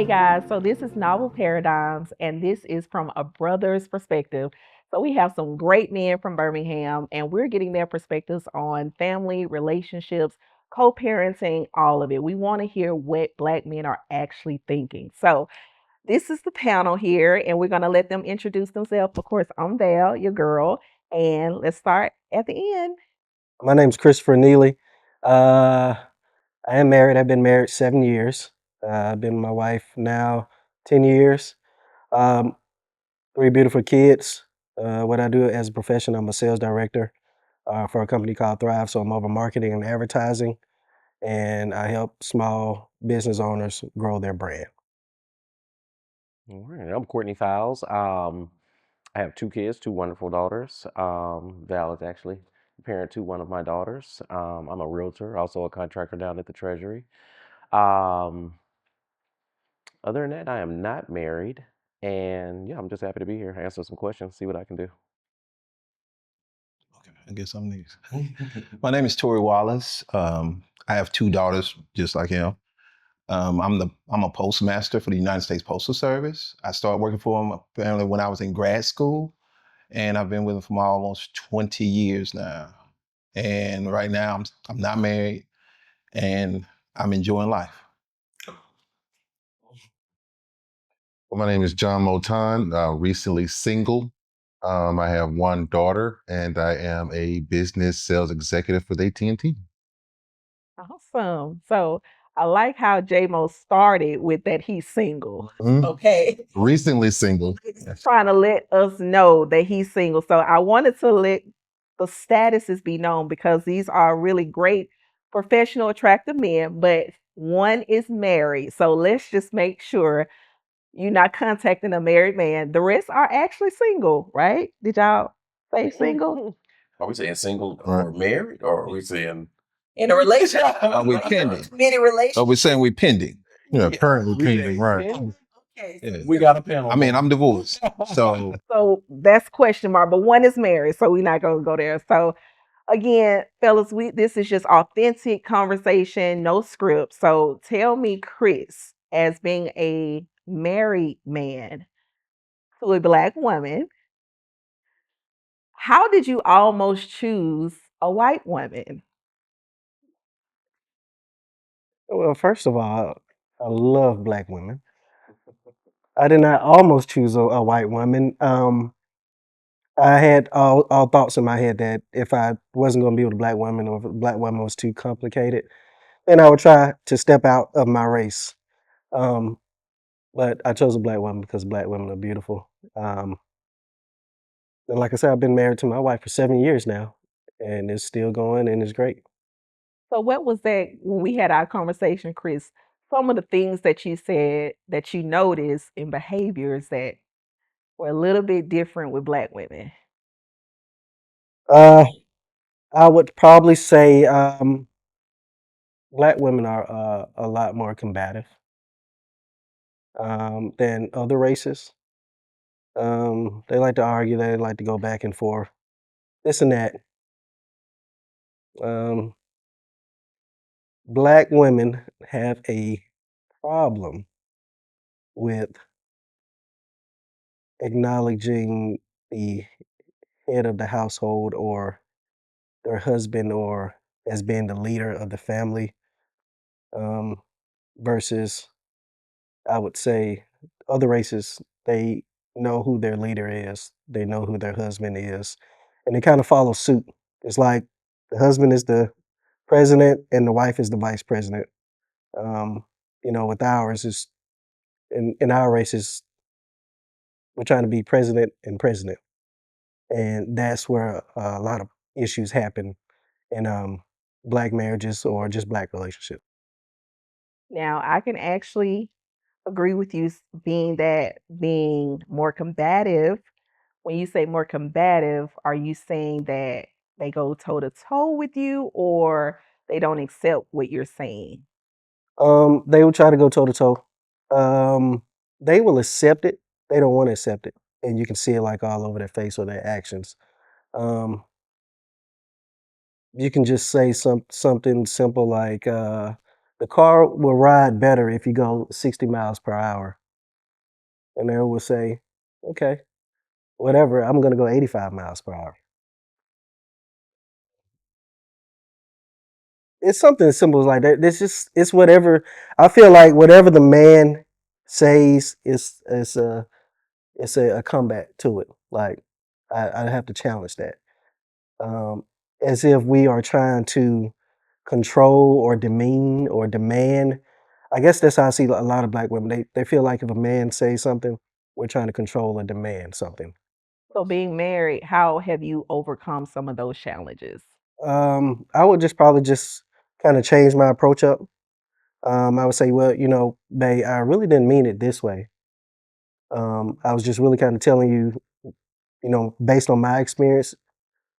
Hey guys, so this is Novel Paradigms, and this is from a brother's perspective. So we have some great men from Birmingham, and we're getting their perspectives on family, relationships, co parenting, all of it. We want to hear what Black men are actually thinking. So this is the panel here, and we're going to let them introduce themselves. Of course, I'm Val, your girl, and let's start at the end. My name's Christopher Neely. Uh, I am married. I've been married 7 years. I've been with my wife now 10 years. Um, Three beautiful kids. What I do as a profession, I'm a sales director for a company called Thrive. So I'm over marketing and advertising, and I help small business owners grow their brand. All right, I'm Courtney Fowles. I have two kids, two wonderful daughters. Val is actually parent to one of my daughters. I'm a realtor, also a contractor down at the Treasury. Um, Other than that, I am not married, and yeah, I'm just happy to be here, answer some questions, see what I can do. Okay, I guess I'm next. My name is Tori Wallace. I have two daughters, just like him. I'm a postmaster for the United States Postal Service. I started working for them apparently when I was in grad school, and I've been with them for almost 20 years now. And right now, I'm not married, and I'm enjoying life. Well, my name is John Moton, recently single. I have one daughter, and I am a business sales executive with AT&T. Awesome. So I like how J-Mo started with that he's single. Mhm. Okay. Recently single. He's trying to let us know that he's single. So I wanted to let the statuses be known because these are really great professional, attractive men, but one is married. So let's just make sure you're not contacting a married man. The rest are actually single, right? Did y'all say single? Are we saying single Right. or married, or are we saying In a relationship? Are we pending? Committed Oh, we're relationship? saying we're pending. Yeah, yeah, currently we pending, saying right. pending? Okay. Yeah. We got a panel I mean, vote. I'm divorced, so So that's question mark, but one is married, so we're not gonna go there. So again, fellas, we this is just authentic conversation, no script. So tell me, Chris, as being a married man to a Black woman, how did you almost choose a white woman? Well, first of all, I love Black women. I did not almost choose a white woman. I had all thoughts in my head that if I wasn't going to be with a Black woman or if a Black woman was too complicated, then I would try to step out of my race. Um, but I chose a Black woman because Black women are beautiful. Um, and like I said, I've been married to my wife for 7 years now, and it's still going and it's great. So what was that when we had our conversation, Chris? Some of the things that you said that you noticed in behaviors that were a little bit different with Black women. Uh, I would probably say Black women are a lot more combative than other races. They like to argue, they like to go back and forth, this and that. Um, Black women have a problem with acknowledging the head of the household or their husband or as being the leader of the family um, versus, I would say, other races, they know who their leader is, they know who their husband is, and they kind of follow suit. It's like the husband is the president and the wife is the vice president. Um, with ours is in our races, we're trying to be president and president, and that's where a lot of issues happen in Black marriages or just Black relationships. Now, I can actually agree with you being more combative. When you say more combative, are you saying that they go toe to toe with you or they don't accept what you're saying? They will try to go toe to toe. They will accept it. They don't want to accept it, and you can see it like all over their face or their actions. Um, you can just say something simple like, the car will ride better if you go 60 miles per hour. And they will say, okay, whatever, I'm going to go 85 miles per hour. It's something as simple as like that. It's whatever. I feel like whatever the man says is a comeback to it. Like I have to challenge that. As if we are trying to control or demean or demand. I guess that's how I see a lot of black women. They feel like if a man says something, we're trying to control or demand something. So being married, how have you overcome some of those challenges? I would just probably just kind of change my approach up. I would say, well, babe, I really didn't mean it this way. I was just really kind of telling you, based on my experience,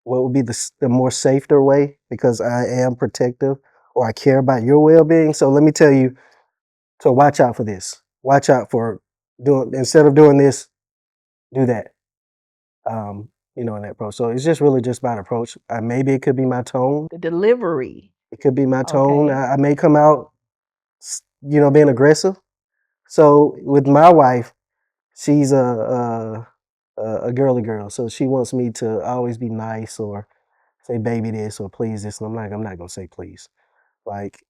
what would be the more safer way because I am protective or I care about your well being. So let me tell you, so watch out for this. Watch out for doing instead of doing this, do that. In that approach. So it's just really just about approach. Maybe it could be my tone. The delivery. It could be my tone. Okay. I may come out, being aggressive. So with my wife, she's a girly girl, so she wants me to always be nice or say baby this or please this, and I'm not gonna say please. Like,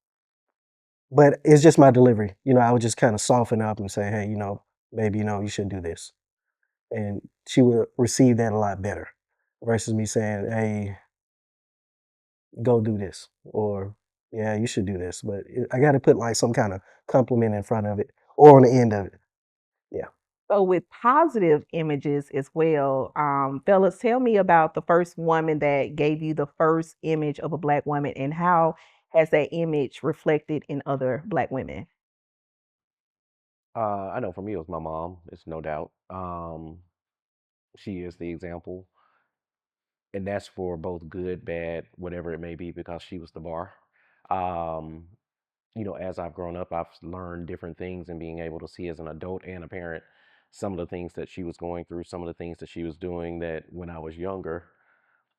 but it's just my delivery. I would just kind of soften up and say, hey, baby, you should do this, and she would receive that a lot better versus me saying, hey, go do this or yeah, you should do this. But I got to put like some kind of compliment in front of it or on the end of it. Yeah. So with positive images as well, fellas, tell me about the first woman that gave you the first image of a black woman and how has that image reflected in other black women? I know for me, it was my mom. It's no doubt. She is the example, and that's for both good, bad, whatever it may be, because she was the bar. Um, as I've grown up, I've learned different things and being able to see as an adult and a parent some of the things that she was going through, some of the things that she was doing that when I was younger,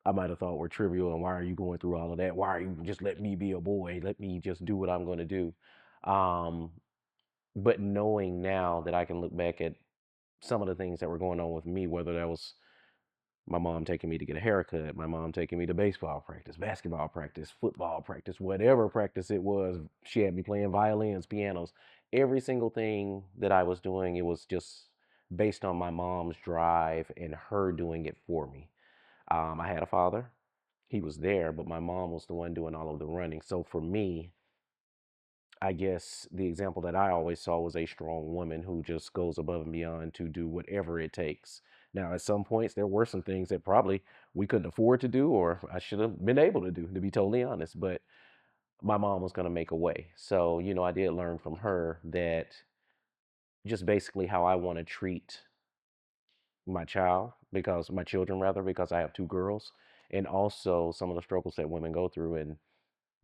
I might have thought were trivial. And why are you going through all of that? Why are you just let me be a boy? Let me just do what I'm going to do. Um, but knowing now that I can look back at some of the things that were going on with me, whether that was my mom taking me to get a haircut, my mom taking me to baseball practice, basketball practice, football practice, whatever practice it was. She had me playing violins, pianos, every single thing that I was doing. It was just based on my mom's drive and her doing it for me. I had a father, he was there, but my mom was the one doing all of the running. So for me, I guess the example that I always saw was a strong woman who just goes above and beyond to do whatever it takes. Now, at some points, there were some things that probably we couldn't afford to do, or I should have been able to do, to be totally honest. But my mom was going to make a way. So, I did learn from her that just basically how I want to treat my children rather, because I have two girls, and also some of the struggles that women go through and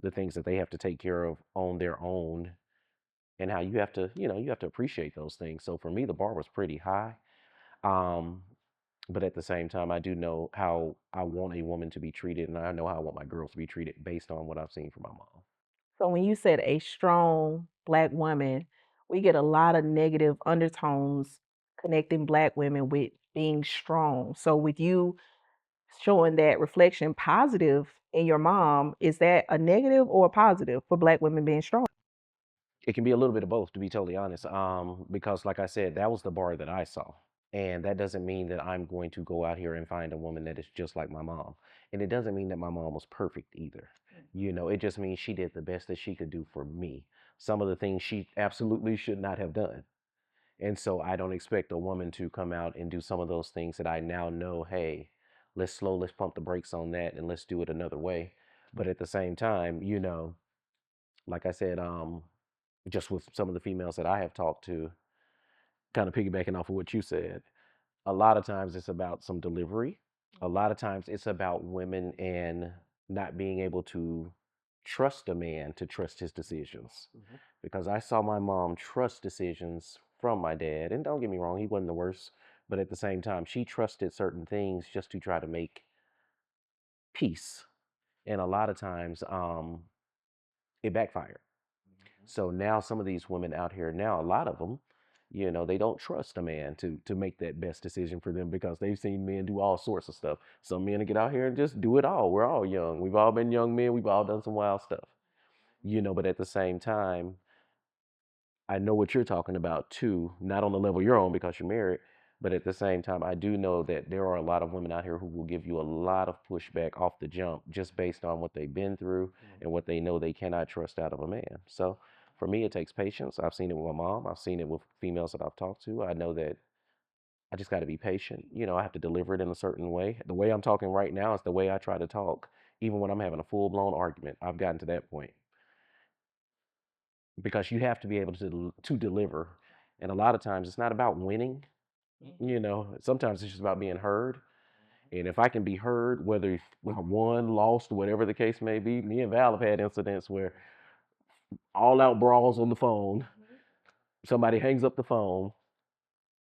the things that they have to take care of on their own and how you have to appreciate those things. So for me, the bar was pretty high. Um, but at the same time, I do know how I want a woman to be treated, and I know how I want my girls to be treated based on what I've seen from my mom. So when you said a strong black woman, we get a lot of negative undertones connecting black women with being strong. So with you showing that reflection positive in your mom, is that a negative or a positive for black women being strong? It can be a little bit of both, to be totally honest. Because like I said, that was the bar that I saw. And that doesn't mean that I'm going to go out here and find a woman that is just like my mom. And it doesn't mean that my mom was perfect either. It just means she did the best that she could do for me. Some of the things she absolutely should not have done. And so I don't expect a woman to come out and do some of those things that I now know, hey, let's pump the brakes on that and let's do it another way. But at the same time, like I said, just with some of the females that I have talked to, kind of piggybacking off of what you said, a lot of times it's about some delivery. A lot of times it's about women and not being able to trust a man to trust his decisions. Because I saw my mom trust decisions from my dad. And don't get me wrong, he wasn't the worst. But at the same time, she trusted certain things just to try to make peace. And a lot of times it backfired. So now some of these women out here now, a lot of them, they don't trust a man to make that best decision for them because they've seen men do all sorts of stuff. Some men get out here and just do it all. We're all young. We've all been young men. We've all done some wild stuff. But at the same time, I know what you're talking about too, not on the level you're on because you're married, but at the same time, I do know that there are a lot of women out here who will give you a lot of pushback off the jump just based on what they've been through and what they know they cannot trust out of a man. So for me, it takes patience. I've seen it with my mom. I've seen it with females that I've talked to. I know that I just got to be patient. I have to deliver it in a certain way. The way I'm talking right now is the way I try to talk, even when I'm having a full blown argument. I've gotten to that point because you have to be able to deliver. And a lot of times it's not about winning. Sometimes it's just about being heard. And if I can be heard, whether I won, lost, whatever the case may be, me and Val have had incidents where all out brawls on the phone, somebody hangs up the phone.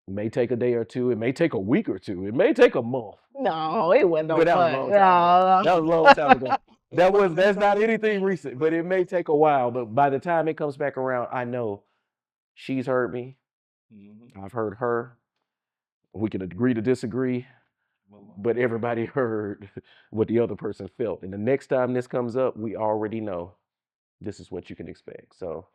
It may take a day or two. It may take a week or two. It may take a month. No, it wasn't no But that was a fun. long time ago. That was a long time ago. No. That's not anything recent, but it may take a while. But by the time it comes back around, I know she's heard me. I've heard her. We can agree to disagree, but everybody heard what the other person felt. And the next time this comes up, we already know this is what you can expect. So,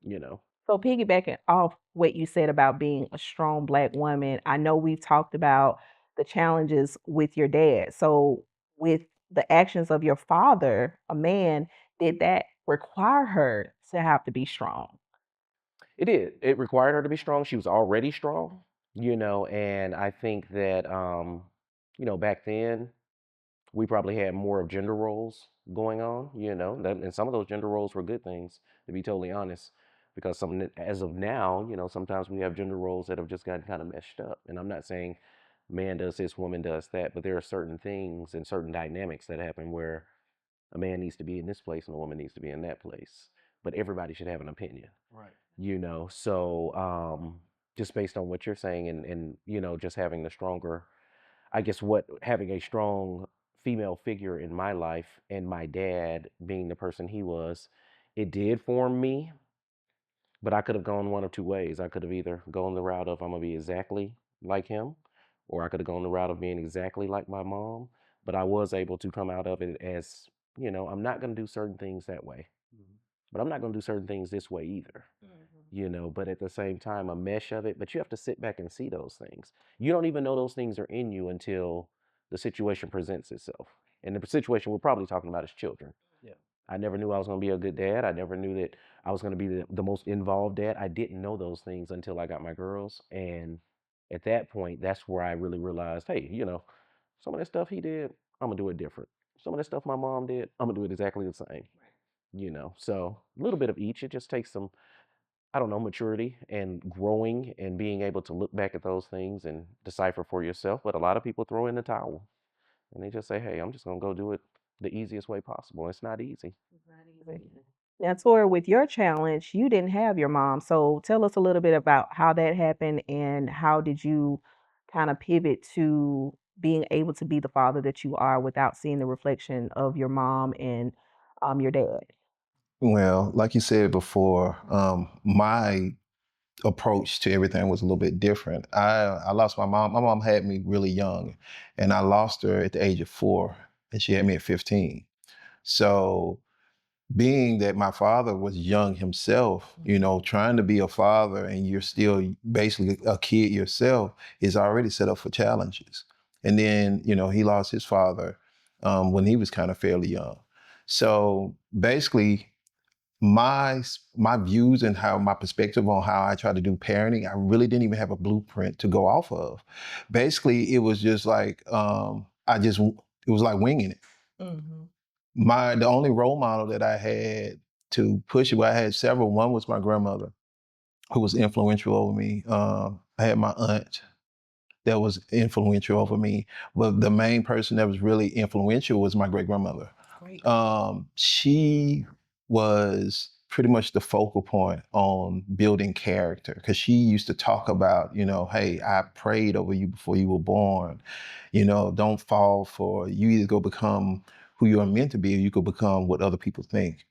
you know, So piggybacking off what you said about being a strong black woman, I know we've talked about the challenges with your dad. So with the actions of your father, a man, did that require her to have to be strong? it did. It required her to be strong. She was already strong, and I think that, back then, we probably had more of gender roles going on, and some of those gender roles were good things, to be totally honest. Because as of now, sometimes we have gender roles that have just gotten kind of meshed up. And I'm not saying man does this, woman does that, but there are certain things and certain dynamics that happen where a man needs to be in this place and a woman needs to be in that place. But everybody should have an opinion, So just based on what you're saying and just having the stronger I guess what having a strong female figure in my life and my dad being the person he was, it did form me, but I could have gone one of two ways. I could have either gone the route of I'm gonna be exactly like him, or I could have gone the route of being exactly like my mom. But I was able to come out of it as, I'm not gonna do certain things that way, but I'm not gonna do certain things this way either. But at the same time, a mesh of it. But you have to sit back and see those things. You don't even know those things are in you until the situation presents itself. And the situation we're probably talking about is children. I never knew I was going to be a good dad. I never knew that I was going to be the most involved dad. I didn't know those things until I got my girls. And at that point, that's where I really realized, hey, some of that stuff he did, I'm going to do it different. Some of that stuff my mom did, I'm going to do it exactly the same. So a little bit of each. It just takes some, I don't know, maturity and growing and being able to look back at those things and decipher for yourself. But a lot of people throw in the towel and they just say, hey, I'm just going to go do it the easiest way possible. It's not easy. It's not easy. Now, Tori, with your challenge, you didn't have your mom. So tell us a little bit about how that happened and how did you kind of pivot to being able to be the father that you are without seeing the reflection of your mom and your dad? Well, like you said before, my approach to everything was a little bit different. I lost my mom. My mom had me really young, and I lost her at the age of 4, and she had me at 15. So being that my father was young himself, trying to be a father and you're still basically a kid yourself is already set up for challenges. And then, he lost his father when he was kind of fairly young. So basically, my views and how my perspective on how I try to do parenting, I really didn't even have a blueprint to go off of. Basically, it was just like it was like winging it. Mm-hmm. The only role model that I had to push it, well, I had several. One was my grandmother, who was influential over me. I had my aunt that was influential over me, but the main person that was really influential was my great grandmother. Great. She was pretty much the focal point on building character because she used to talk about, hey, I prayed over you before you were born. Don't fall for, you either go become who you are meant to be or you could become what other people think.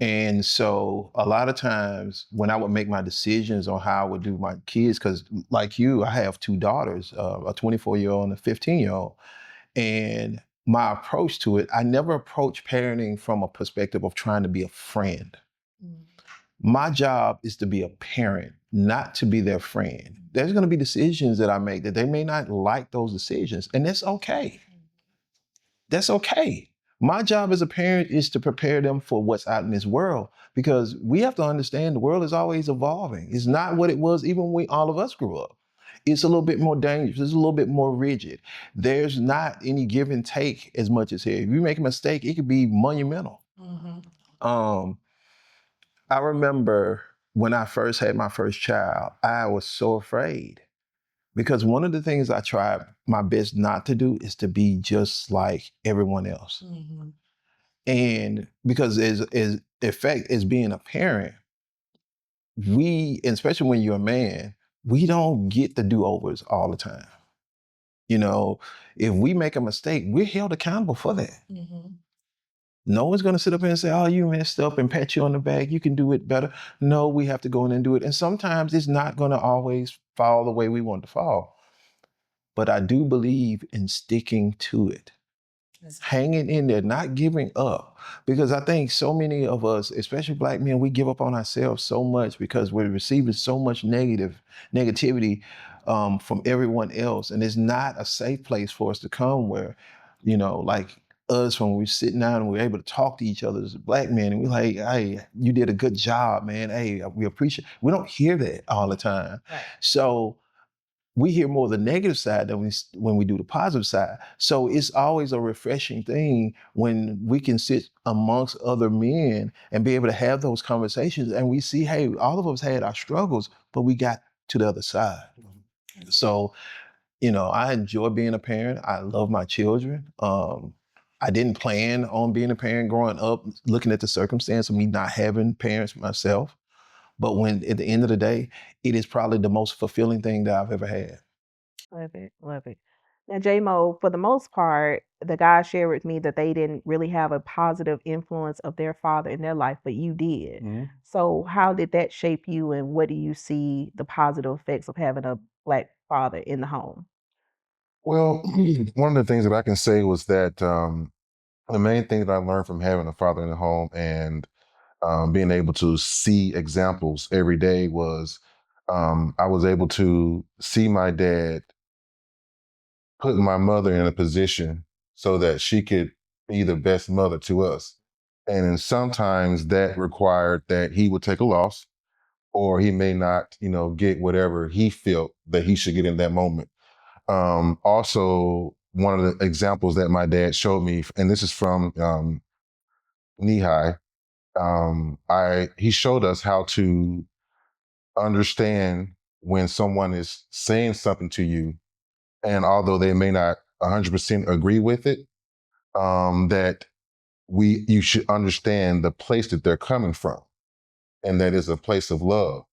And so a lot of times when I would make my decisions on how I would do my kids, because like you, I have two daughters, a 24-year-old and a 15-year-old. And my approach to it, I never approach parenting from a perspective of trying to be a friend. My job is to be a parent, not to be their friend. There's going to be decisions that I make that they may not like those decisions, and that's okay. That's okay. My job as a parent is to prepare them for what's out in this world, because we have to understand the world is always evolving. It's not what it was even when all of us grew up. It's a little bit more dangerous. It's a little bit more rigid. There's not any give and take as much as here. If you make a mistake, it could be monumental. Um, I remember when I first had my first child, I was so afraid, because one of the things I tried my best not to do is to be just like everyone else. And because as effect as being a parent, we, and especially when you're a man, we don't get the do-overs all the time. You know, if we make a mistake, we're held accountable for that. No one's gonna sit up here and say, oh, you messed up, and pat you on the back, you can do it better. No, we have to go in and do it. And sometimes it's not gonna always fall the way we want to fall. But I do believe in sticking to it. Hanging in there, not giving up. Because I think so many of us, especially Black men, we give up on ourselves so much because we're receiving so much negativity from everyone else. And it's not a safe place for us to come where, like us, when we're sitting down and we're able to talk to each other as Black men, and we're like, hey, you did a good job, man. Hey, we appreciate. We don't hear that all the time. Right. So we hear more of the negative side than when we do the positive side. So it's always a refreshing thing when we can sit amongst other men and be able to have those conversations, and we see, hey, all of us had our struggles, but we got to the other side. So, I enjoy being a parent. I love my children. I didn't plan on being a parent growing up, looking at the circumstance of me not having parents myself. But when at the end of the day, it is probably the most fulfilling thing that I've ever had. Love it, love it. Now, JMO, for the most part, the guys shared with me that they didn't really have a positive influence of their father in their life, but you did. So, how did that shape you, and what do you see the positive effects of having a Black father in the home? Well, one of the things that I can say was that the main thing that I learned from having a father in the home and being able to see examples every day was I was able to see my dad put my mother in a position so that she could be the best mother to us. And then sometimes that required that he would take a loss, or he may not, get whatever he felt that he should get in that moment. Also, one of the examples that my dad showed me, and this is from knee high, he showed us how to understand when someone is saying something to you, and although they may not 100% agree with it, that you should understand the place that they're coming from, and that is a place of love.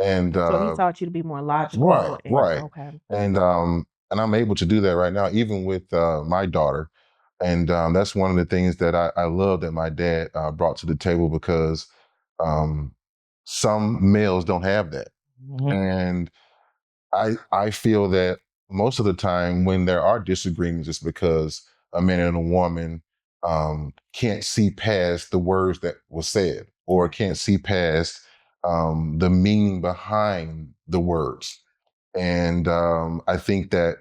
And So he taught you to be more right, logical and right, okay. and I'm able to do that right now, even with my daughter. And that's one of the things that I love that my dad brought to the table, because um, some males don't have that. And I feel that most of the time when there are disagreements, it's because a man and a woman can't see past the words that were said, or can't see past the meaning behind the words. And I think that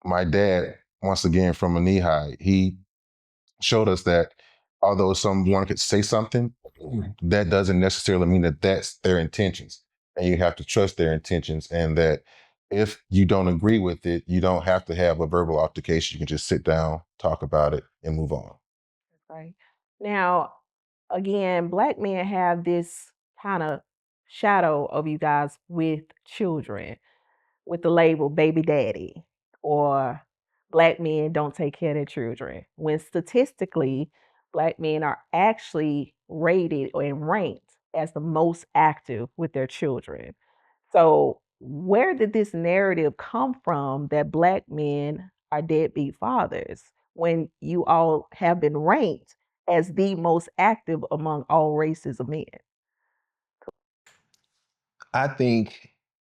my dad, once again from a knee high, he showed us that although someone could say something, that doesn't necessarily mean that that's their intentions. And you have to trust their intentions, and that if you don't agree with it, you don't have to have a verbal altercation. You can just sit down, talk about it, and move on. Right. Now, again, Black men have this kind of shadow of you guys with children, with the label baby daddy, or Black men don't take care of their children, when statistically Black men are actually rated and ranked as the most active with their children. So, where did this narrative come from that Black men are deadbeat fathers when you all have been ranked as the most active among all races of men? I think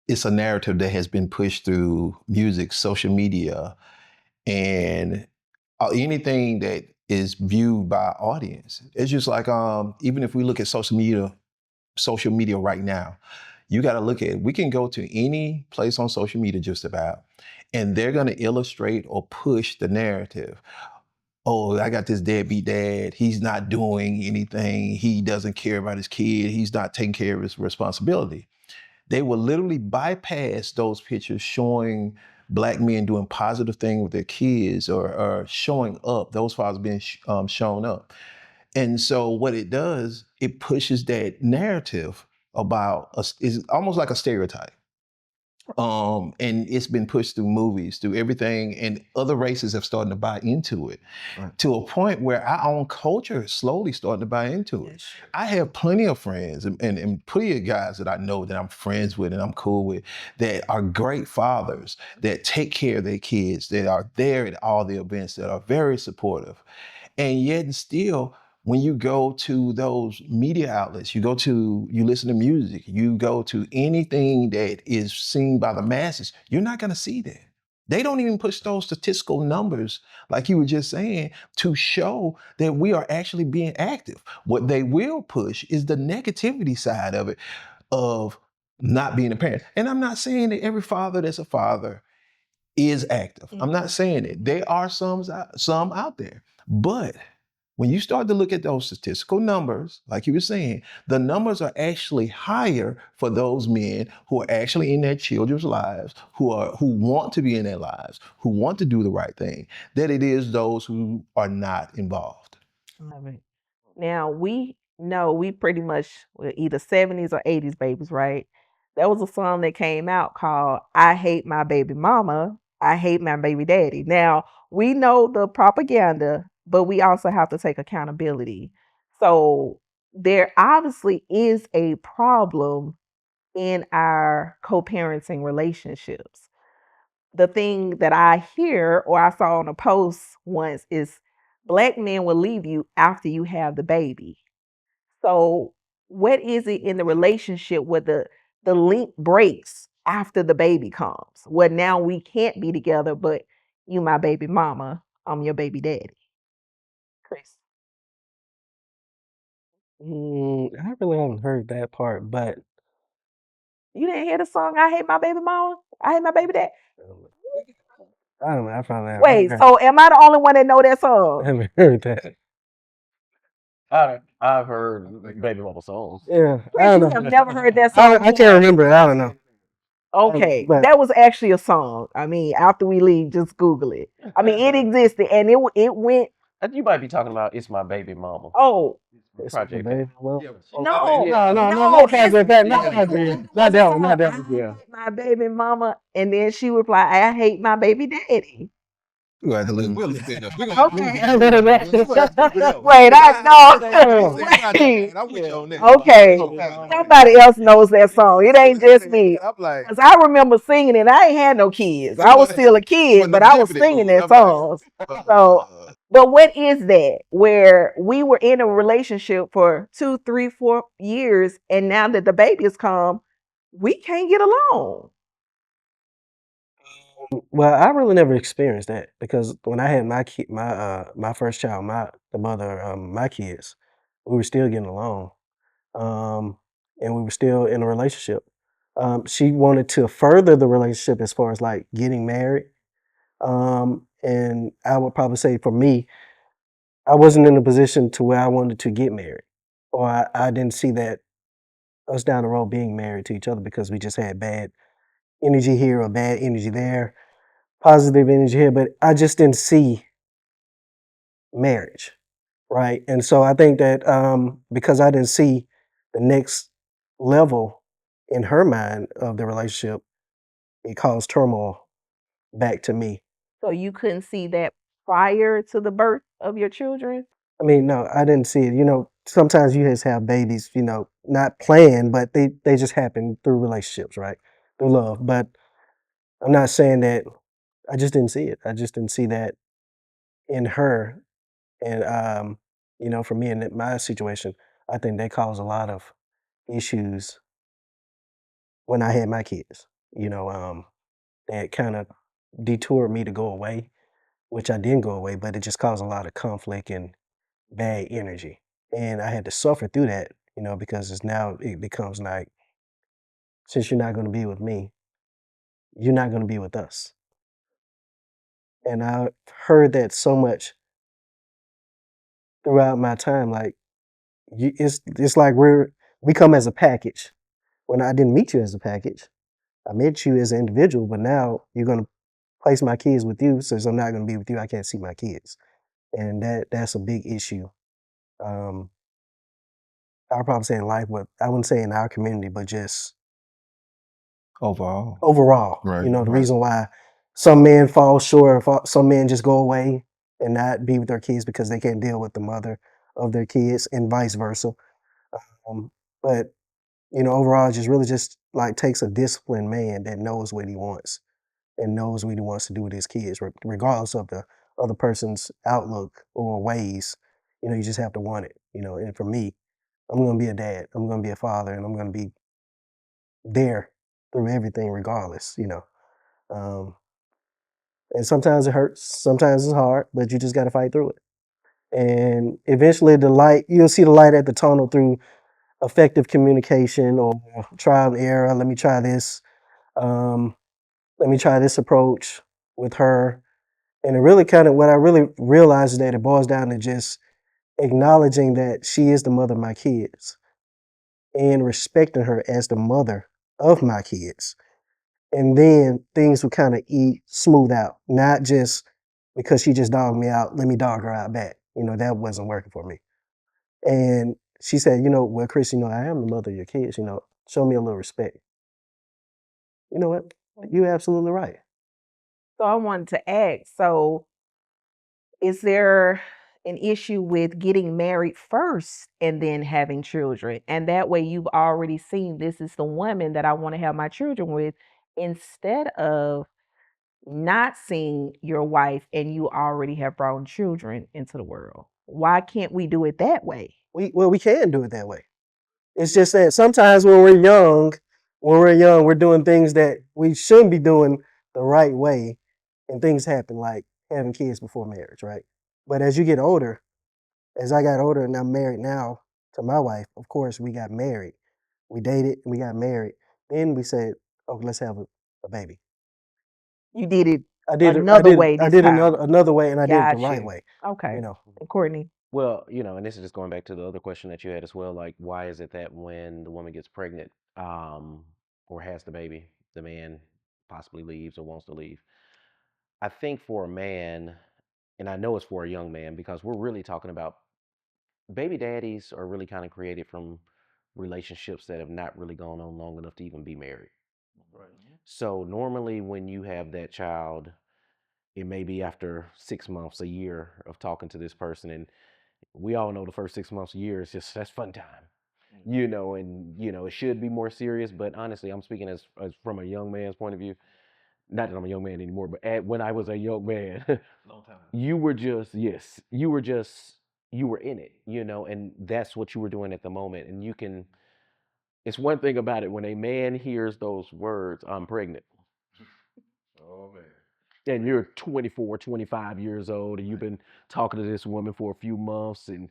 it's a narrative that has been pushed through music, social media, and anything that is viewed by audience. It's just like even if we look at social media right now, you got to look at we can go to any place on social media just about, and they're going to illustrate or push the narrative. Oh, I got this deadbeat dad. He's not doing anything. He doesn't care about his kid. He's not taking care of his responsibility. They will literally bypass those pictures showing black men doing positive things with their kids or showing up, those fathers being shown up. And so what it does, it pushes that narrative about us, is almost like a stereotype. And it's been pushed through movies, through everything, and other races have started to buy into it. Right. To a point where our own culture is slowly starting to buy into it. I have plenty of friends and plenty of guys that I know that I'm friends with and I'm cool with that are great fathers, that take care of their kids, that are there at all the events, that are very supportive. And yet and still, when you go to those media outlets, you listen to music, you go to anything that is seen by the masses, you're not going to see that. They don't even push those statistical numbers, like you were just saying, to show that we are actually being active. What they will push is the negativity side of it, of not being a parent. And I'm not saying that every father that's a father is active. I'm not saying it. There are some out there. But when you start to look at those statistical numbers, like you were saying, the numbers are actually higher for those men who are actually in their children's lives, who want to be in their lives, who want to do the right thing, than it is those who are not involved. Love it. Now we know we pretty much were either 70s or 80s babies, right? There was a song that came out called I Hate My Baby Mama, I Hate My Baby Daddy. Now we know the propaganda, but we also have to take accountability. So there obviously is a problem in our co-parenting relationships. The thing that I hear or I saw on a post once is black men will leave you after you have the baby. So what is it in the relationship where the link breaks after the baby comes? Where now we can't be together, but you my baby mama, I'm your baby daddy. Chris. I really haven't heard that part, but You didn't hear the song I hate my baby mama? I hate my baby dad. I don't know. I probably Wait, so am I the only one that know that song? haven't heard that. I've heard baby mama songs. Yeah, I Chris, don't you know. have never heard that song I can't before? remember it. I don't know. Okay, But that was actually a song. I mean, after we leave, just Google it. I mean, it existed and it went. You might be talking about "It's My Baby Mama" Oh it's my Project Pat. baby. Well, no, no, no, not Project Pat. no, Not no, Project. that Not was a that one. song. Not that I one. Yeah. hate my baby mama, and then she replied, "I hate my baby daddy." We'll have to listen. Okay. I remember that. Wait, I I don't know. know. Wait. I'm with you on that. Okay. Somebody else knows that song. It ain't just me. I'm like, Cause I remember singing it. I ain't had no kids. I was still a kid, but I was singing that song. So, but what is that? Where we were in a relationship for 2, 3, 4 years, and now that the baby has come, we can't get along. Well, I really never experienced that because when I had my first child, the mother my kids, we were still getting along, um, and we were still in a relationship. She wanted to further the relationship as far as like getting married, and I would probably say for me, I wasn't in a position to where I wanted to get married, or I didn't see that us down the road being married to each other because we just had bad energy here or bad energy there, positive energy here, but I just didn't see marriage, right? And so I think that because I didn't see the next level in her mind of the relationship, it caused turmoil back to me. So you couldn't see that prior to the birth of your children? I mean, no, I didn't see it. You know, sometimes you just have babies, you know, not planned, but they just happen through relationships, right? Through love. But I'm not saying that I just didn't see it. I just didn't see that in her. And You know, for me in my situation, I think that caused a lot of issues when I had my kids. You know, that kind of detoured me to go away, which I didn't go away, but it just caused a lot of conflict and bad energy. And I had to suffer through that, you know, because it becomes like, since you're not going to be with me, you're not going to be with us. And I heard that so much throughout my time. Like, it's like we come as a package. When I didn't meet you as a package, I met you as an individual, but now you're going to place my kids with you. Since I'm not going to be with you, I can't see my kids. And that's a big issue. Um, I'll probably say in life, but I wouldn't say in our community, but just Overall. overall. Right, You know, the right. reason why some men fall short, some men just go away and not be with their kids because they can't deal with the mother of their kids, and vice versa. Um, but you know, overall, it just really just like takes a disciplined man that knows what he wants and knows what he wants to do with his kids, regardless of the other person's outlook or ways. You know, you just have to want it. You know, and for me, I'm going to be a dad. I'm going to be a father, and I'm going to be there through everything, regardless. You know, um, and sometimes it hurts, sometimes it's hard, but you just got to fight through it. And eventually, you'll see the light at the tunnel through effective communication or trial and error. Let me try this. Um, let me try this approach with her. And it really kind of, what I really realized is that it boils down to just acknowledging that she is the mother of my kids and respecting her as the mother of my kids. And then things would kind of smooth out, not just because she just dogged me out, let me dog her out back. You know, that wasn't working for me. And she said, you know, well, Chris, you know, I am the mother of your kids, you know, show me a little respect. You know what? You're absolutely right. So I wanted to ask, so is there an issue with getting married first and then having children? And that way you've already seen this is the woman that I want to have my children with, instead of not seeing your wife and you already have brought children into the world. Why can't we do it that way? We can do it that way. It's just that sometimes we're doing things that we shouldn't be doing the right way, and things happen like having kids before marriage, right? But as you get older, as I got older and I'm married now to my wife, of course we got married. We dated and we got married. Then we said, okay, let's have a baby. You did it I did it. another way I this did time. another way, and I did it the Got right you. way. Okay. You know, And Courtney. Well, and this is just going back to the other question that you had as well. Like, why is it that when the woman gets pregnant, or has the baby, the man possibly leaves or wants to leave? I think for a man, and I know it's for a young man because we're really talking about baby daddies are really kind of created from relationships that have not really gone on long enough to even be married. Right. So normally when you have that child, it may be after 6 months, a year of talking to this person, and we all know the first 6 months, a year is just that's fun time, and it should be more serious. But honestly, I'm speaking as from a young man's point of view. Not that I'm a young man anymore, but when I was a young man, Long time. you were just yes, you were in it, and that's what you were doing at the moment. And you can. It's one thing about it when a man hears those words, "I'm pregnant." Oh man. And you're 24, 25 years old, and you've been talking to this woman for a few months, and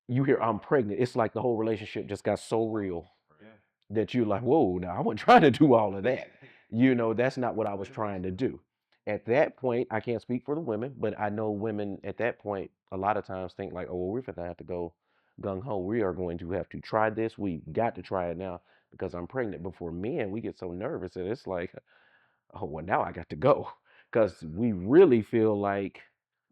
you hear I'm pregnant. It's like the whole relationship just got so real Yeah. that you're like, whoa, now I wasn't trying to do all of that. That's not what I was trying to do. At that point, I can't speak for the women, but I know women at that point a lot of times think like, oh, well, we're gonna have to go gung ho. We are going to have to try this. We got to try it now because I'm pregnant. But for men, we get so nervous that it's like, oh, well, now I got to go because we really feel like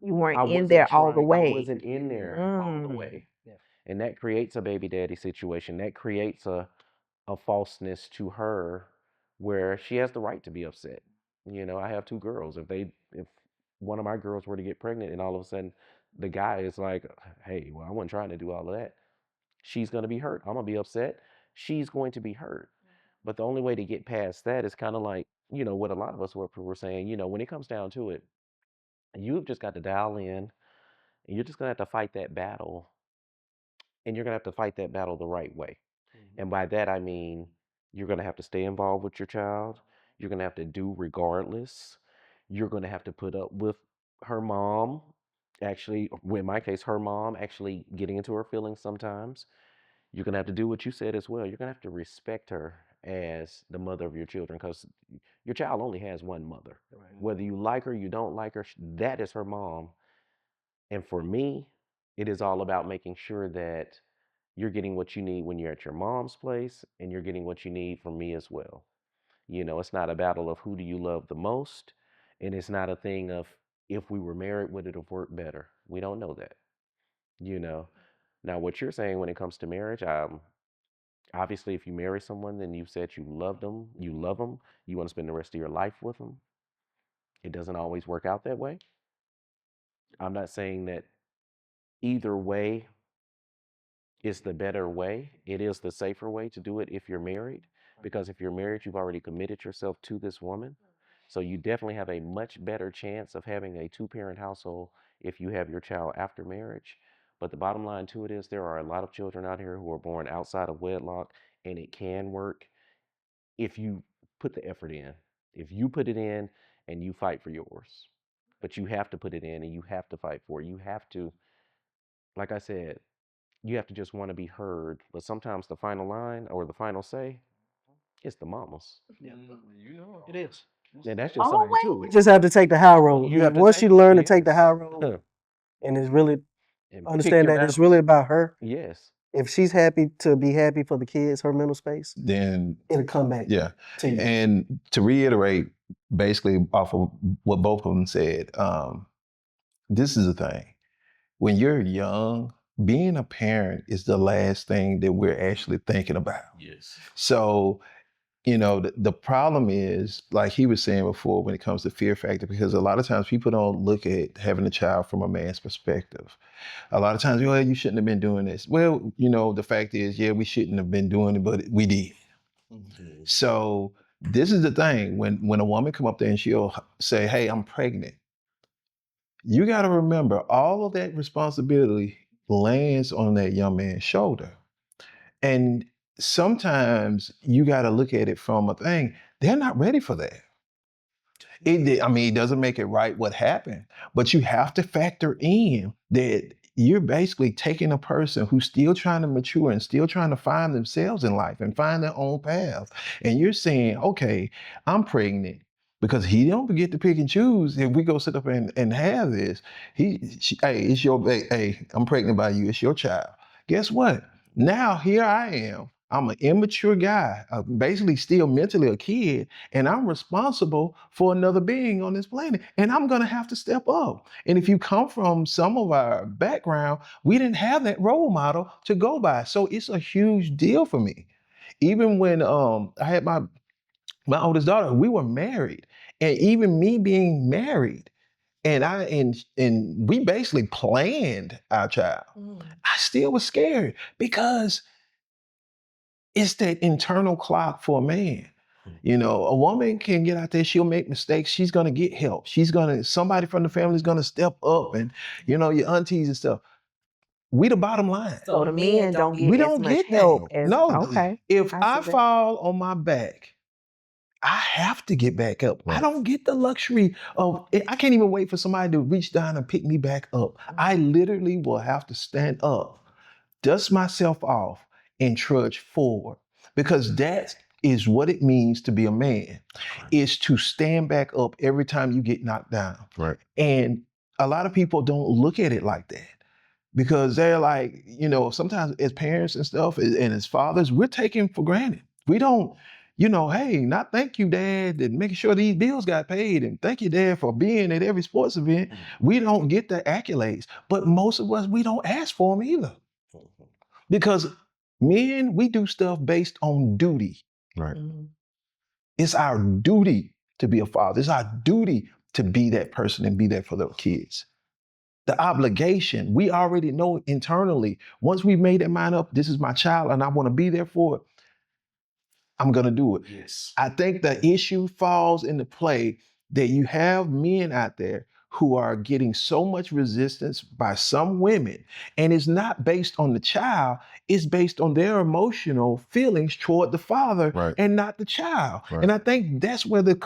You weren't in there all the I way. wasn't in there all the way. Yeah. And that creates a baby daddy situation. That creates a falseness to her where she has the right to be upset. I have two girls. If one of my girls were to get pregnant and all of a sudden the guy is like, hey, well, I wasn't trying to do all of that. She's gonna be hurt. I'm gonna be upset. She's going to be hurt. But the only way to get past that is kind of like, what a lot of us were saying, when it comes down to it, you've just got to dial in And you're just gonna have to fight that battle, and you're gonna have to fight that battle the right way. And by that I mean you're gonna have to stay involved with your child. You're gonna have to do regardless. You're gonna have to put up with her mom, actually, in my case, her mom actually getting into her feelings sometimes. You're gonna have to do what you said as well. You're gonna have to respect her as the mother of your children, because your child only has one mother. Right. Whether you like her, you don't like her, that is her mom. And for me, it is all about making sure that you're getting what you need when you're at your mom's place, and you're getting what you need from me as well. It's not a battle of who do you love the most, and it's not a thing of if we were married, would it have worked better? We don't know that. You know. Now, what you're saying when it comes to marriage, obviously, if you marry someone, then you said you love them, you want to spend the rest of your life with them. It doesn't always work out that way. I'm not saying that either way is the better way. It is the safer way to do it if you're married, because if you're married, you've already committed yourself to this woman. So you definitely have a much better chance of having a two-parent household if you have your child after marriage. But the bottom line to it is there are a lot of children out here who are born outside of wedlock, and it can work if you put the effort in. If you put it in and you fight for yours. But you have to put it in and you have to fight for it. You have to, like I said, you have to just want to be heard. But sometimes the final line or the final say is the mama's. Yeah. You know It is. And that's just something Always. too. You just have to take the high road. You have to Once take you it. learn to take the high Yes. road, and it's really And pick understand your that it's really battles. about her. Yes. If she's happy to be happy for the kids, her mental space, Then it'll come back yeah. to you. And to reiterate, basically off of what both of them said, this is the thing. When you're young, being a parent is the last thing that we're actually thinking about. Yes. So, the problem is, like he was saying before, when it comes to fear factor, because a lot of times people don't look at having a child from a man's perspective. A lot of times, well, you shouldn't have been doing this. Well, the fact is, yeah, we shouldn't have been doing it, but we did. Mm-hmm. So this is the thing. When a woman come up there and she'll say, hey, I'm pregnant, you got to remember all of that responsibility lands on that young man's shoulder. And sometimes you got to look at it from a thing. They're not ready for that. It doesn't make it right what happened, but you have to factor in that you're basically taking a person who's still trying to mature and still trying to find themselves in life and find their own path. And you're saying, okay, I'm pregnant, because he don't get to pick and choose. If we go sit up and have this, hey, it's hey, I'm pregnant by you. It's your child. Guess what? Now here I am. I'm an immature guy, basically still mentally a kid, and I'm responsible for another being on this planet, and I'm gonna have to step up. And if you come from some of our background, we didn't have that role model to go by, so it's a huge deal for me. Even when I had my oldest daughter, we were married, and even me being married, and we basically planned our child. I still was scared because it's that internal clock for a man. A woman can get out there, she'll make mistakes, she's gonna get help. Somebody from the family is gonna step up, and your aunties and stuff. We the bottom line. So the men don't get We as don't much get that. help as No. okay. If I I see that. fall on my back, I have to get back up. I Right. don't get the luxury of, I can't even wait for somebody to reach down and pick me back up. I literally will have to stand up, dust myself off, and trudge forward, because that is what it means to be a man, is to stand back up every time you get knocked down. Right. And a lot of people don't look at it like that, because they're like, sometimes as parents and stuff and as fathers, we're taken for granted. We don't, hey, not thank you, Dad, and making sure these bills got paid, and thank you, Dad, for being at every sports event. We don't get the accolades, but most of us, we don't ask for them either. Because men, we do stuff based on duty. Right. It's our duty to be a father. It's our duty to be that person and be there for those kids. The obligation, we already know internally, once we've made that mind up, this is my child and I want to be there for it, I'm going to do it. I think the issue falls into play that you have men out there who are getting so much resistance by some women. And it's not based on the child, it's based on their emotional feelings toward the father Right. and not the child. Right. And I think that's where the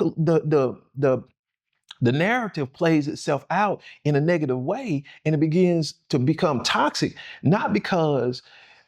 narrative plays itself out in a negative way, and it begins to become toxic, not because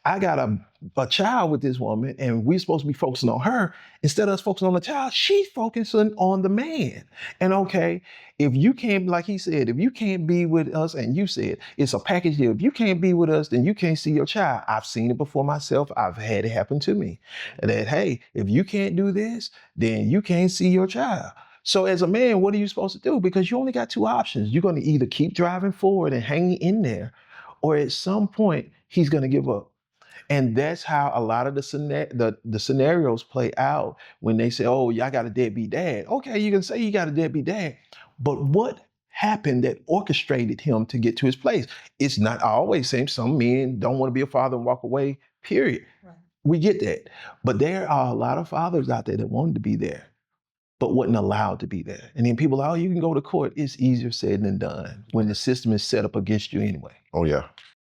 I got a child with this woman and we're supposed to be focusing on her. Instead of us focusing on the child, she's focusing on the man. And okay, if you can't, like he said, if you can't be with us, and you said it's a package deal, if you can't be with us, then you can't see your child. I've seen it before myself. I've had it happen to me. That, hey, if you can't do this, then you can't see your child. So as a man, what are you supposed to do? Because you only got two options. You're going to either keep driving forward and hanging in there, or at some point, he's going to give up. And that's how a lot of the scenarios play out when they say, oh, y'all got a deadbeat dad. Okay, you can say you got a deadbeat dad, but what happened that orchestrated him to get to his place? It's not always the same. Some men don't want to be a father and walk away, period. Right. We get that. But there are a lot of fathers out there that wanted to be there, but wasn't allowed to be there. And then people, oh, you can go to court. It's easier said than done when the system is set up against you anyway. Oh yeah.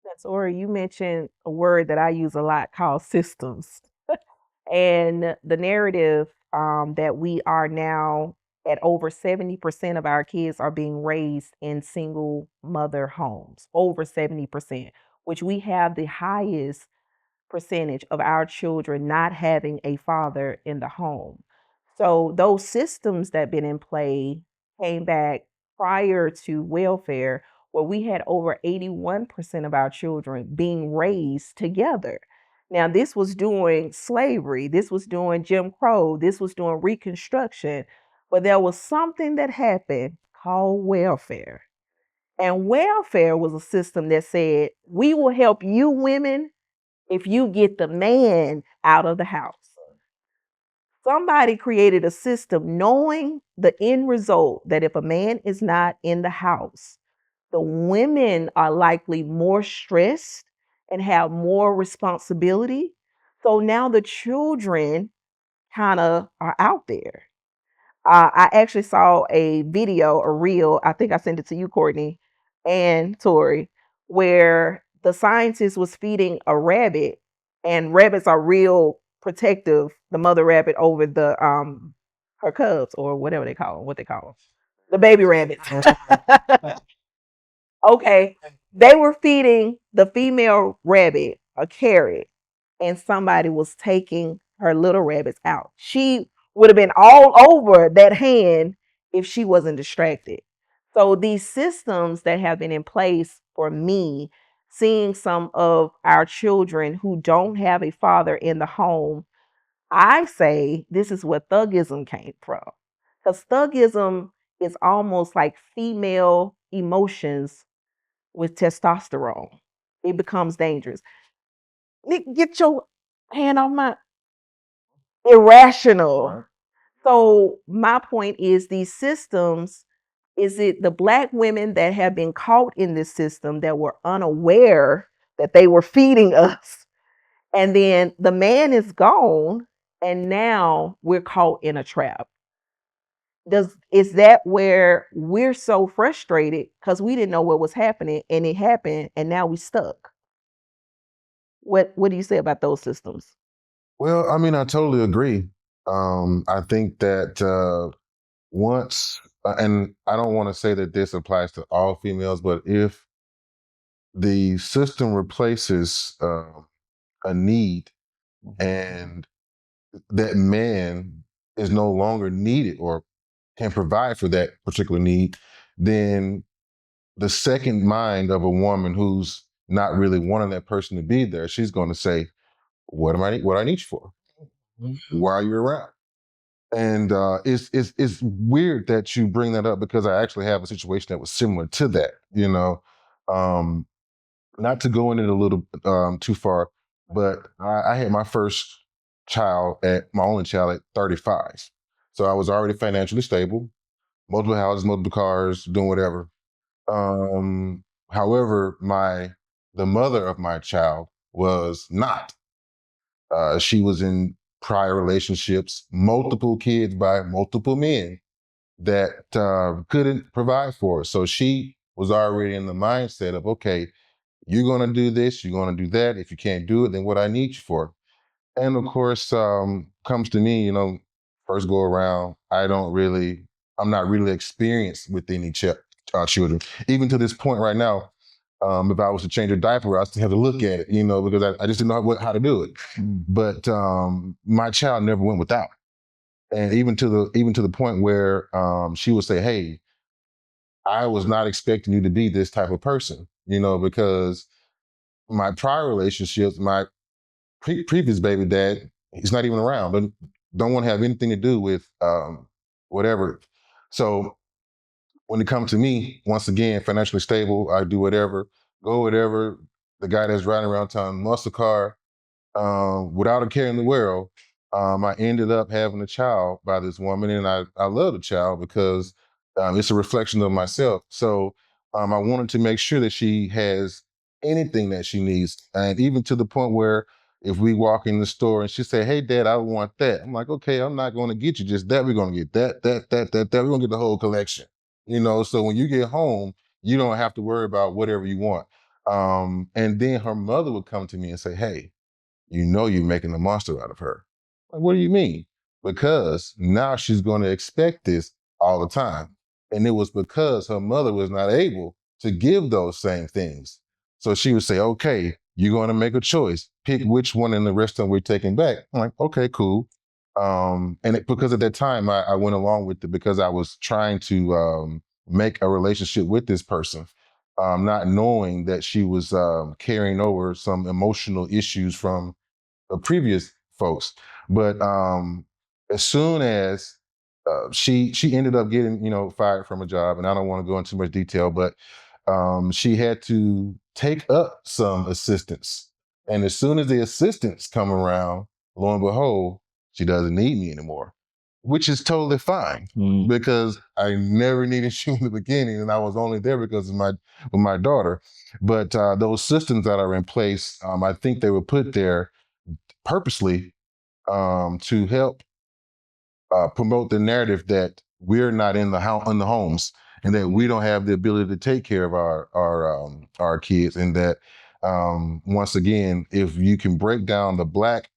That's or you mentioned a word that I use a lot called systems. And the narrative that we are now at over 70% of our kids are being raised in single mother homes, over 70%, which we have the highest percentage of our children not having a father in the home. So those systems that been in play came back prior to welfare, where we had over 81% of our children being raised together. Now, this was during slavery, this was during Jim Crow, this was during Reconstruction, but there was something that happened called welfare. And welfare was a system that said, we will help you women if you get the man out of the house. Somebody created a system knowing the end result that if a man is not in the house, the women are likely more stressed and have more responsibility. So now the children kind of are out there. I actually saw a video, a reel. I think I sent it to you, Courtney and Tori, where the scientist was feeding a rabbit, and rabbits are real protective. The mother rabbit over the her cubs, or whatever they call them, what they call them, the baby rabbits. Okay, they were feeding the female rabbit a carrot, and somebody was taking her little rabbits out. She would have been all over that hand if she wasn't distracted. So these systems that have been in place for me, seeing some of our children who don't have a father in the home, I say this is where thugism came from. Because thugism is almost like female emotions with testosterone. It becomes dangerous. Nick, get your hand off my irrational. Right. So my point is these systems, is it the black women that have been caught in this system that were unaware that they were feeding us? And then the man is gone and now we're caught in a trap. Is that where we're so frustrated because we didn't know what was happening and it happened and now we stuck? What do you say about those systems? Well, I mean, I totally agree. I think that once, and I don't want to say that this applies to all females, but if the system replaces a need and that man is no longer needed or can provide for that particular need, then the second mind of a woman who's not really wanting that person to be there, she's going to say, what I need you for? Why are you around? And it's weird that you bring that up because I actually have a situation that was similar to that. Um, not to go in it a little too far, but I had my first my only child at 35. So I was already financially stable, multiple houses, multiple cars, doing whatever. However, the mother of my child was not. She was in prior relationships, multiple kids by multiple men. that couldn't provide for her. So she was already in the mindset of, okay, you're going to do this, you're going to do that. If you can't do it, then what I need you for? And of course, comes to me, first go around, I'm not really experienced with any children. Even to this point right now, if I was to change a diaper, I still have to look at it, because I just didn't know how to do it. But my child never went without. And even to the point where she would say, "Hey, I was not expecting you to be this type of person," because my prior relationships, my previous baby dad, he's not even around. Don't want to have anything to do with whatever. So when it comes to me, once again, financially stable, I do whatever, go whatever. The guy that's riding around town, muscle car, without a care in the world, I ended up having a child by this woman, and I love the child because it's a reflection of myself. So I wanted to make sure that she has anything that she needs, and even to the point where if we walk in the store and she say, "Hey, Dad, I want that," I'm like, "Okay, I'm not going to get you just that. We're going to get that. We're going to get the whole collection." So when you get home, you don't have to worry about whatever you want. And then her mother would come to me and say, "Hey, you're making a monster out of her." Like, what do you mean? Because now she's going to expect this all the time. And it was because her mother was not able to give those same things. So she would say, "Okay, you're going to make a choice. Pick which one and the rest of them we're taking back." I'm like, "Okay, cool." Because at that time I went along with it because I was trying to make a relationship with this person, not knowing that she was carrying over some emotional issues from previous folks. But as soon as she ended up getting fired from a job, and I don't want to go into too much detail, but she had to take up some assistance. And as soon as the assistants come around, lo and behold, she doesn't need me anymore, which is totally fine because I never needed you in the beginning, and I was only there because of my daughter. But those systems that are in place, I think they were put there purposely to help promote the narrative that we're not in the homes, and that we don't have the ability to take care of our kids, and that once again, if you can break down the Black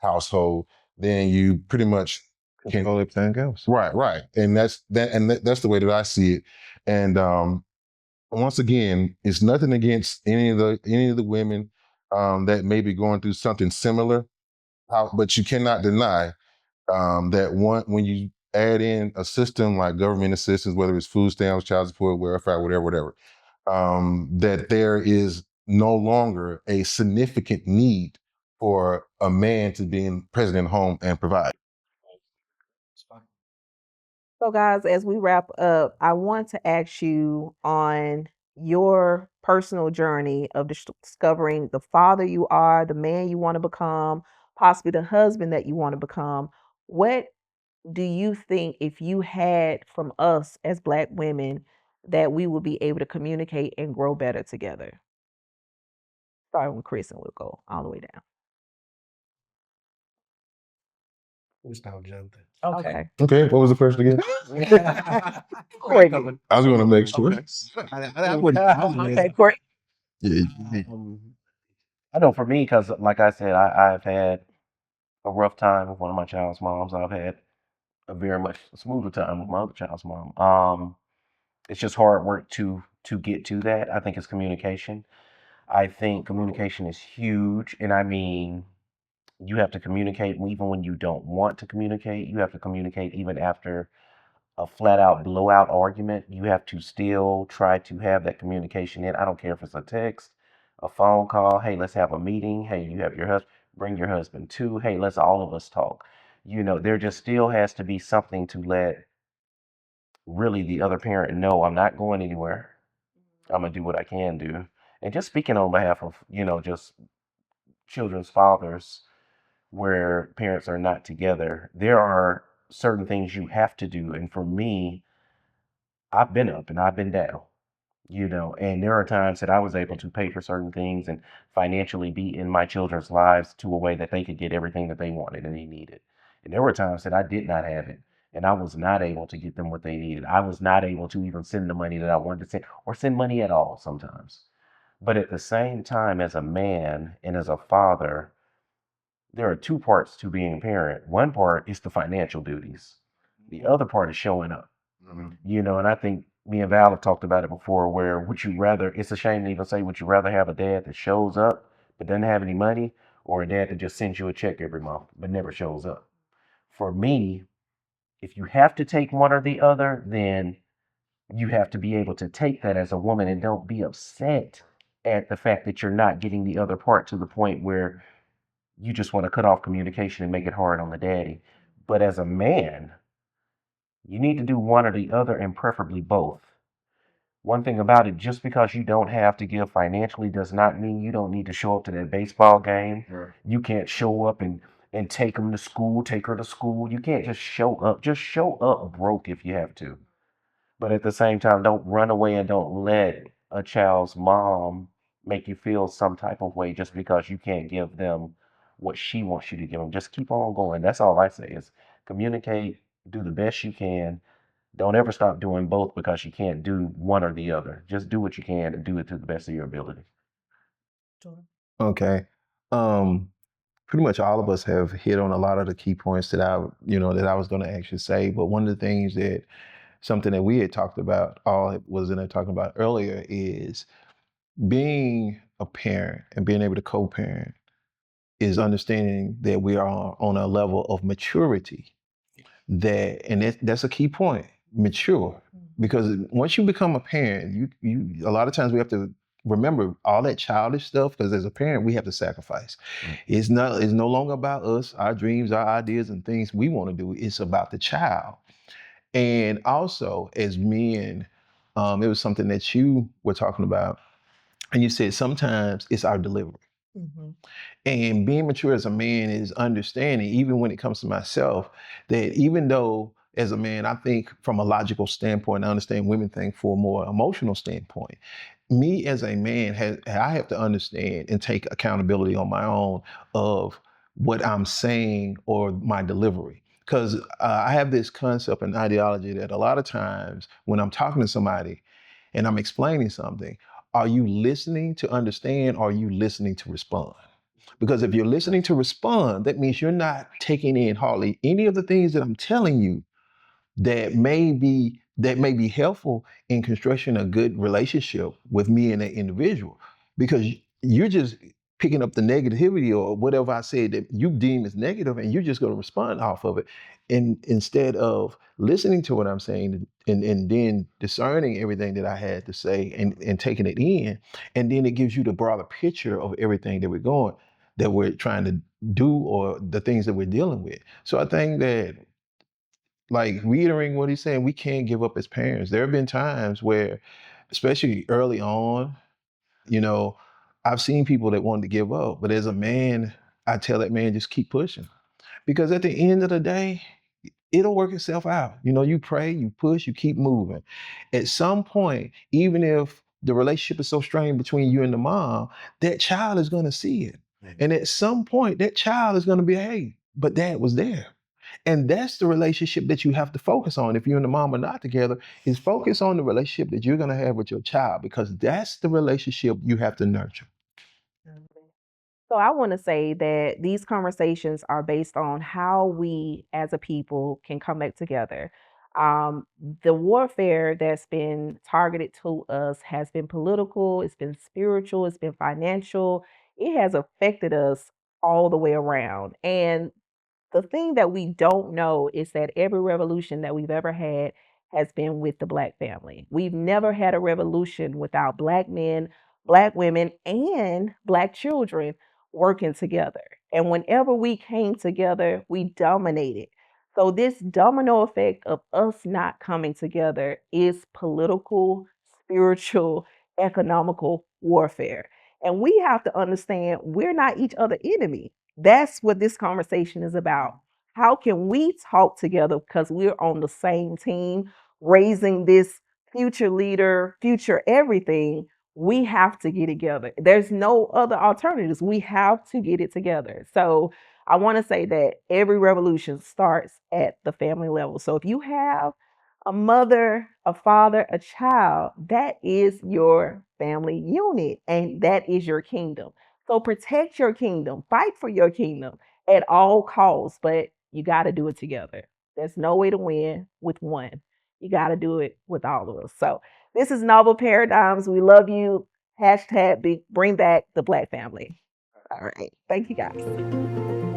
household, then you pretty much can Control everything else. right, and that's the way that I see it. And once again, it's nothing against any of the women that may be going through something similar. But you cannot deny that when you add in a system like government assistance, whether it's food stamps, child support, welfare, whatever, that there is no longer a significant need for a man to be present in home and provide. So, guys, as we wrap up, I want to ask you on your personal journey of discovering the father you are, the man you want to become, possibly the husband that you want to become. What do you think if you had from us as Black women that we would be able to communicate and grow better together? Starting with Chris, and we'll go all the way down. We start jumping. Okay. Okay, what was the question again? Courtney. I was going to make sure. Okay, Courtney. Yeah. Um, I know for me, because like I said, I've had a rough time with one of my child's moms. I've had a very much smoother time with my other child's mom. It's just hard work to get to that. I think it's communication. I think communication is huge, and I mean, you have to communicate even when you don't want to communicate. You have to communicate even after a flat out blowout argument. You have to still try to have that communication in. I don't care if it's a text, a phone call. Hey, let's have a meeting. Hey, you have your husband, bring your husband too. Hey, let's all of us talk. There just still has to be something to let really the other parent know I'm not going anywhere. I'm gonna do what I can do. And just speaking on behalf of, just children's fathers where parents are not together, there are certain things you have to do. And for me, I've been up and I've been down, and there are times that I was able to pay for certain things and financially be in my children's lives to a way that they could get everything that they wanted and they needed. And there were times that I did not have it. and I was not able to get them what they needed. I was not able to even send the money that I wanted to send or send money at all sometimes. But at the same time, as a man and as a father, there are two parts to being a parent. One part is the financial duties. The other part is showing up. And I think me and Val have talked about it before where would you rather, it's a shame to even say, would you rather have a dad that shows up but doesn't have any money or a dad that just sends you a check every month but never shows up? For me, if you have to take one or the other, then you have to be able to take that as a woman and don't be upset at the fact that you're not getting the other part to the point where you just want to cut off communication and make it hard on the daddy. But as a man, you need to do one or the other and preferably both. One thing about it, just because you don't have to give financially does not mean you don't need to show up to that baseball game. Sure. You can't show up and take them to school, take her to school. You can't just show up. Just show up broke if you have to. But at the same time, don't run away and don't let a child's mom make you feel some type of way just because you can't give them what she wants you to give them. Just keep on going. That's all I say is communicate, do the best you can. Don't ever stop doing both because you can't do one or the other. Just do what you can and do it to the best of your ability. Okay. Um, Pretty much all of us have hit on a lot of the key points that I was going to actually say. But one of the things that something that we had talked about, all was in there talking about earlier, is being a parent and being able to co-parent is understanding that we are on a level of maturity that's a key point, mature. Because once you become a parent, you a lot of times we have to remember all that childish stuff because as a parent we have to sacrifice. It's no longer about us, our dreams, our ideas and things we want to do. It's about the child. And also as men, it was something that you were talking about, and you said sometimes it's our delivery. And being mature as a man is understanding, even when it comes to myself, that even though as a man, I think from a logical standpoint, I understand women think for a more emotional standpoint. Me as a man, I have to understand and take accountability on my own of what I'm saying or my delivery. Because I have this concept and ideology that a lot of times when I'm talking to somebody and I'm explaining something, are you listening to understand or are you listening to respond? Because if you're listening to respond, that means you're not taking in hardly any of the things that I'm telling you that may be helpful in constructing a good relationship with me and that individual. Because you're just picking up the negativity or whatever I said that you deem as negative, and you're just going to respond off of it. And instead of listening to what I'm saying and then discerning everything that I had to say and taking it in, and then it gives you the broader picture of everything that we're trying to do or the things that we're dealing with. So I think that, like, reiterating what he's saying, we can't give up as parents. There have been times where, especially early on, you know, I've seen people that wanted to give up, but as a man, I tell that man just keep pushing, because at the end of the day, it'll work itself out. You pray, you push, you keep moving. At some point, even if the relationship is so strained between you and the mom, that child is going to see it. And at some point, that child is going to be, hey, but dad was there. And that's the relationship that you have to focus on. If you and the mom are not together, is focus on the relationship that you're going to have with your child, because that's the relationship you have to nurture. So I want to say that these conversations are based on how we as a people can come back together. Um, the warfare that's been targeted to us has been political, it's been spiritual, it's been financial. It has affected us all the way around. And the thing that we don't know is that every revolution that we've ever had has been with the Black family. We've never had a revolution without Black men, Black women, and Black children working together. And whenever we came together, we dominated. So, this domino effect of us not coming together is political, spiritual, economical warfare. And we have to understand we're not each other enemy. That's what this conversation is about. How can we talk together because we're on the same team, raising this future leader, future everything? We have to get together. There's no other alternatives. We have to get it together. So I want to say that every revolution starts at the family level. So if you have a mother, a father, a child, that is your family unit and that is your kingdom. So protect your kingdom, fight for your kingdom at all costs, but you got to do it together. There's no way to win with one. You got to do it with all of us. So this is Novel Paradigms. We love you. Hashtag bring back the Black family. All right. Thank you guys.